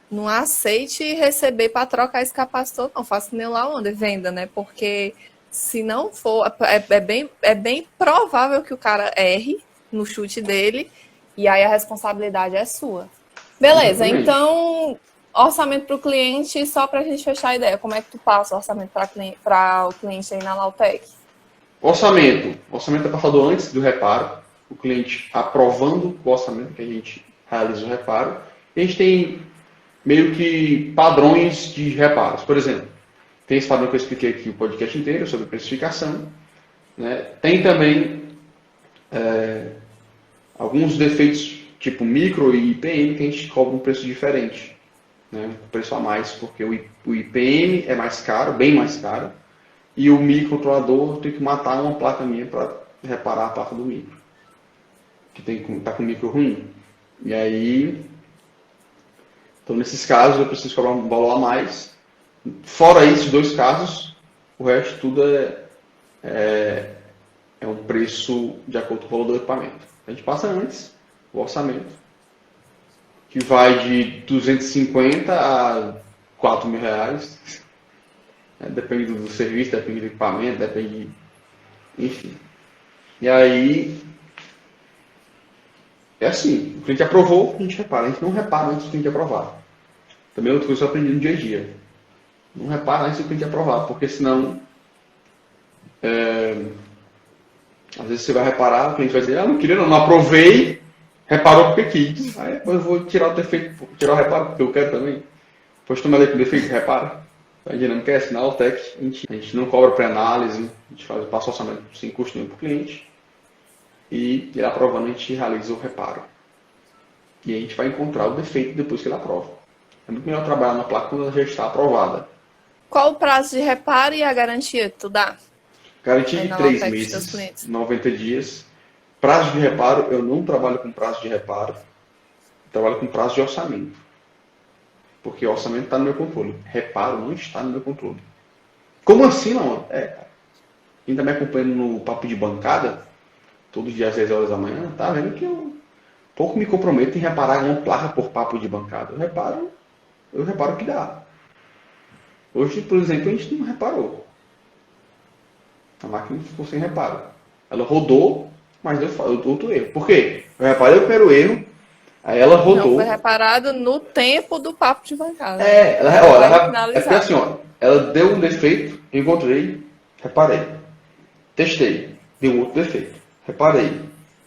não aceite receber para trocar esse capacitor, não. Faça nem lá onde venda, né? Porque se não for, é bem provável que o cara erre no chute dele e aí a responsabilidade é sua. Beleza, então, orçamento para o cliente, só para a gente fechar a ideia. Como é que tu passa o orçamento para o cliente aí na Lautec? Orçamento é passado antes do reparo, o cliente aprovando o orçamento que a gente realiza o reparo. E a gente tem meio que padrões de reparos. Por exemplo, tem esse padrão que eu expliquei aqui o podcast inteiro sobre precificação. Né? Tem também alguns defeitos tipo micro e IPM que a gente cobra um preço diferente. Né? Um preço a mais, porque o IPM é mais caro, bem mais caro, e o microcontrolador tem que matar uma placa minha para reparar a placa do micro, que está com micro ruim. E aí, então nesses casos eu preciso cobrar um valor a mais. Fora esses dois casos, o resto tudo é um preço de acordo com o valor do equipamento. A gente passa antes o orçamento, que vai de 250 a 4 mil reais. Depende do serviço, depende do equipamento, depende. Enfim. E aí. É assim: o cliente aprovou, a gente repara. A gente não repara antes do cliente aprovar. Também é outra coisa que eu aprendi no dia a dia. Não repara antes do cliente aprovar, porque senão. Às vezes você vai reparar, o cliente vai dizer: não queria, não aprovei, reparou porque quis. Aí depois eu vou tirar o defeito, tirar o reparo porque eu quero também. Depois tomar com defeito, repara. A gente não quer assinar o TEC, a gente não cobra pré-análise, a gente passa o orçamento sem custo nenhum para o cliente. E ele aprovando, a gente realiza o reparo. E a gente vai encontrar o defeito depois que ele aprova. É muito melhor trabalhar na placa quando ela já está aprovada. Qual o prazo de reparo e a garantia que tu dá? Garantia de 3 meses, 90 dias. Prazo de reparo, eu não trabalho com prazo de reparo. Eu trabalho com prazo de orçamento. Porque o orçamento está no meu controle. Reparo não está no meu controle. Como assim, não? Quem está me acompanhando no papo de bancada, todos os dias às 10 horas da manhã, tá vendo que eu pouco me comprometo em reparar uma placa por papo de bancada. Eu reparo o que dá. Hoje, por exemplo, a gente não reparou. A máquina ficou sem reparo. Ela rodou, mas deu outro erro. Por quê? Eu reparei o primeiro erro, aí ela rodou. Não foi reparado no tempo do papo de bancada. É porque assim, ela deu um defeito, encontrei, reparei. Testei, deu outro defeito. Reparei,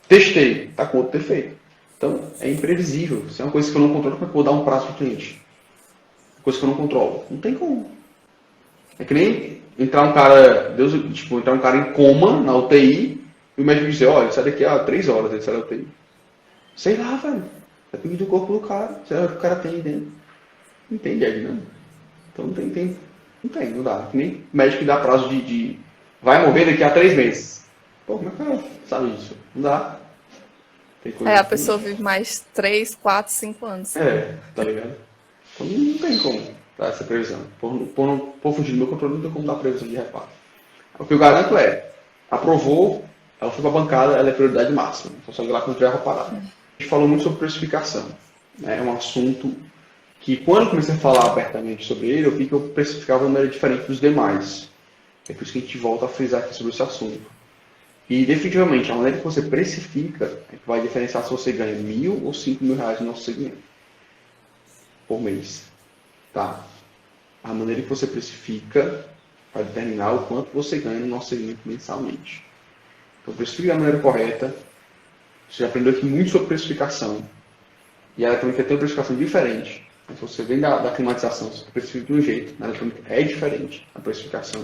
testei, está com outro defeito. Então, é imprevisível. Se é uma coisa que eu não controlo, como é que eu vou dar um prazo para o cliente? Coisa que eu não controlo. Não tem como. É que nem entrar um cara em coma na UTI e o médico dizer: olha, sai daqui a 3 horas, ele sai da UTI. Sei lá, velho. Depende do corpo do cara. Sei lá o que o cara tem dentro. Não tem ideia, não. Então não dá. Que nem médico que dá prazo de vai morrer daqui a 3 meses. Pô, como é que o cara sabe disso? Não dá. A pessoa vive mais 3, 4, 5 anos. Tá ligado? Então não tem como dar essa previsão. Por fugir do meu controle, não tem como dar previsão de reparo. O que eu garanto aprovou, ela foi para a bancada, ela é prioridade máxima. Então só ir lá quando tiver reparado. A gente falou muito sobre precificação. Né? É um assunto que, quando eu comecei a falar abertamente sobre ele, eu vi que eu precificava de maneira diferente dos demais. É por isso que a gente volta a frisar aqui sobre esse assunto. E, definitivamente, a maneira que você precifica é que vai diferenciar se você ganha 1.000 ou 5 mil reais no nosso segmento por mês. Tá? A maneira que você precifica vai determinar o quanto você ganha no nosso segmento mensalmente. Então, precifique da maneira correta. Você já aprendeu aqui muito sobre precificação. E a eletrônica tem uma precificação diferente. Mas se você vem da climatização, você precifica de um jeito. Na eletrônica é diferente a precificação.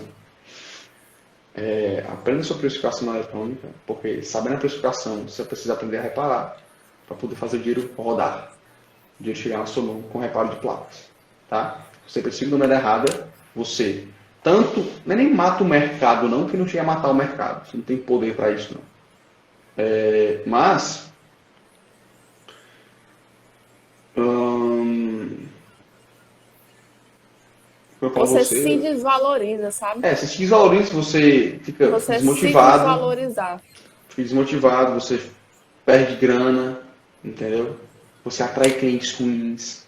Aprenda sobre precificação na eletrônica, porque sabendo a precificação, você precisa aprender a reparar para poder fazer o dinheiro rodar. O dinheiro chegar na sua mão com reparo de placas. Tá? Se você precifica da maneira errada, você tanto, não é nem mata o mercado não, que não chega a matar o mercado. Você não tem poder para isso não. Mas você se desvaloriza, sabe? Você se desvaloriza, você fica desmotivado. Se desvalorizar. Fica desmotivado, você perde grana, entendeu? Você atrai clientes ruins.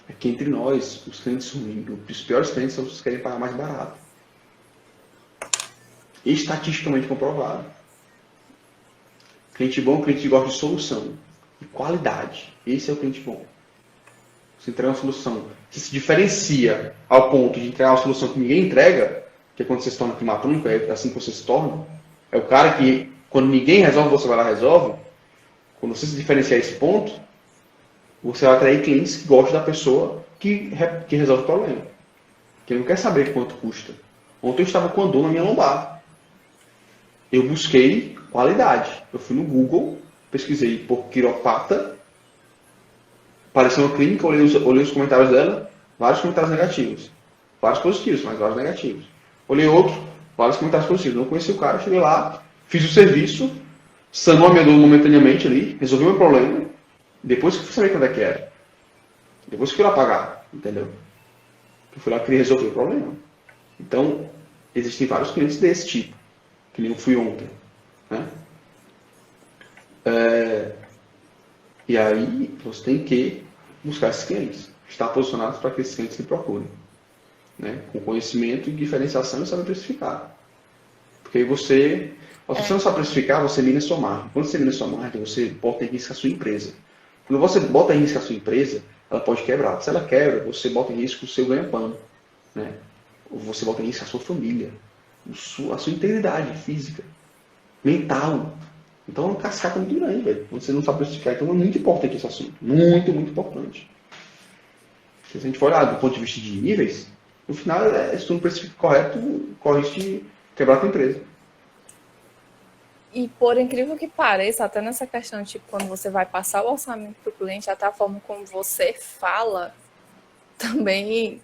Aqui entre nós, os clientes ruins, os piores clientes são os que querem pagar mais barato. Estatisticamente comprovado. Cliente bom é um cliente que gosta de solução e qualidade. Esse é o cliente bom. Você entrega uma solução que se diferencia ao ponto de entregar uma solução que ninguém entrega, que é quando você se torna climatônico, é assim que você se torna. É o cara que, quando ninguém resolve, você vai lá e resolve. Quando você se diferenciar esse ponto, Você vai atrair clientes que gostam da pessoa que resolve o problema. Que não quer saber quanto custa. Ontem eu estava com a dor na minha lombar. Eu busquei qualidade. Eu fui no Google, pesquisei por quiropata, apareceu uma clínica, olhei os comentários dela, vários comentários negativos. Vários positivos, mas vários negativos. Olhei outro, vários comentários positivos. Não conheci o cara, cheguei lá, fiz o serviço, sanou a minha dor momentaneamente ali, resolvi o meu problema. Depois que eu fui saber quando é que era. Depois que eu fui lá pagar, entendeu? Eu fui lá querer resolver o problema. Então, existem vários clientes desse tipo, que nem eu fui ontem. Né? E aí, você tem que buscar esses clientes. Estar posicionados para que esses clientes lhe procurem. Né? Com conhecimento e diferenciação e saber precificar. Porque aí você... Se você não sabe precificar, você mina a sua margem. Quando você mina a sua margem, você bota em risco a sua empresa. Quando você bota em risco a sua empresa, ela pode quebrar. Se ela quebra, você bota em risco o seu ganha-pão. Né? Ou você bota em risco a sua família. A sua integridade física, mental. Então é uma cascata muito grande, velho. Quando você não sabe precificar. Então é muito importante esse assunto. Muito, muito importante. Se a gente for olhar do ponto de vista de níveis, no final, se tu não precifica correto, corre risco de quebrar a tua empresa. E por incrível que pareça, até nessa questão, tipo, quando você vai passar o orçamento para o cliente, até a forma como você fala também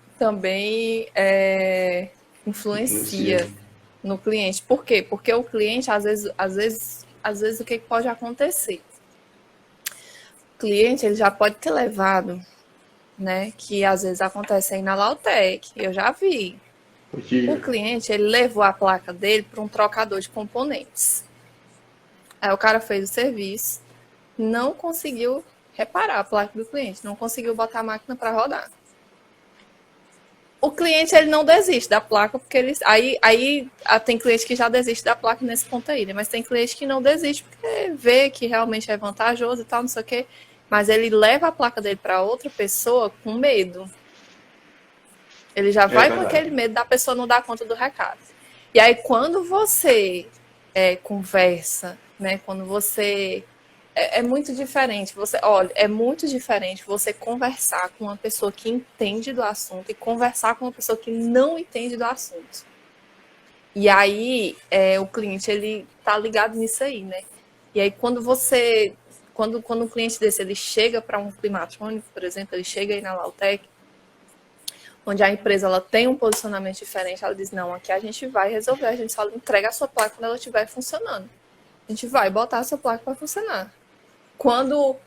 influencia no cliente. Por quê? Porque o cliente, às vezes o que pode acontecer? O cliente, ele já pode ter levado, né, que às vezes acontece aí na Lautec, eu já vi. O cliente, ele levou a placa dele para um trocador de componentes. Aí o cara fez o serviço, não conseguiu reparar a placa do cliente, não conseguiu botar a máquina para rodar. O cliente, ele não desiste da placa, porque ele... Aí tem cliente que já desiste da placa nesse ponto aí, né? Mas tem cliente que não desiste porque vê que realmente é vantajoso e tal, não sei o quê. Mas ele leva a placa dele para outra pessoa com medo. Ele já vai com aquele medo da pessoa não dar conta do recado. E aí, quando você conversa, né? Quando você... É muito diferente. É muito diferente você conversar com uma pessoa que entende do assunto e conversar com uma pessoa que não entende do assunto. E aí, o cliente, ele tá ligado nisso aí, né? E aí, quando um cliente desse, ele chega para um climatrônico, por exemplo, ele chega aí na Lautec, onde a empresa ela tem um posicionamento diferente, ela diz, não, aqui a gente vai resolver, a gente só entrega a sua placa quando ela estiver funcionando. A gente vai botar a sua placa para funcionar. Quando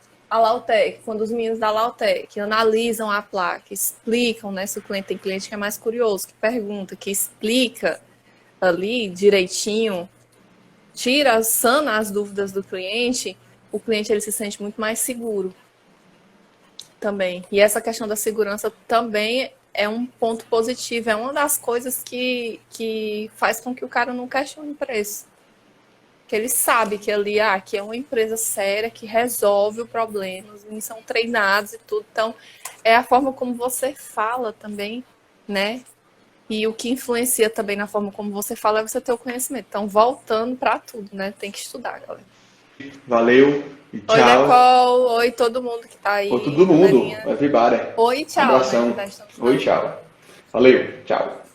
os meninos da Lautec analisam a placa, explicam, né, se o cliente tem cliente que é mais curioso, que pergunta, que explica ali direitinho, sana as dúvidas do cliente, o cliente ele se sente muito mais seguro também. E essa questão da segurança também é um ponto positivo, é uma das coisas que faz com que o cara não questione o preço. Que ele sabe que ali que é uma empresa séria, que resolve o problema, os meninos são treinados e tudo. Então, é a forma como você fala também, né? E o que influencia também na forma como você fala é você ter o conhecimento. Então, voltando para tudo, né? Tem que estudar, galera. Valeu e tchau. Oi, Nicole. Oi, todo mundo que tá aí. Oi, todo mundo. Everybody. Oi, tchau. Abração. Né? Oi, tchau. Valeu. Tchau.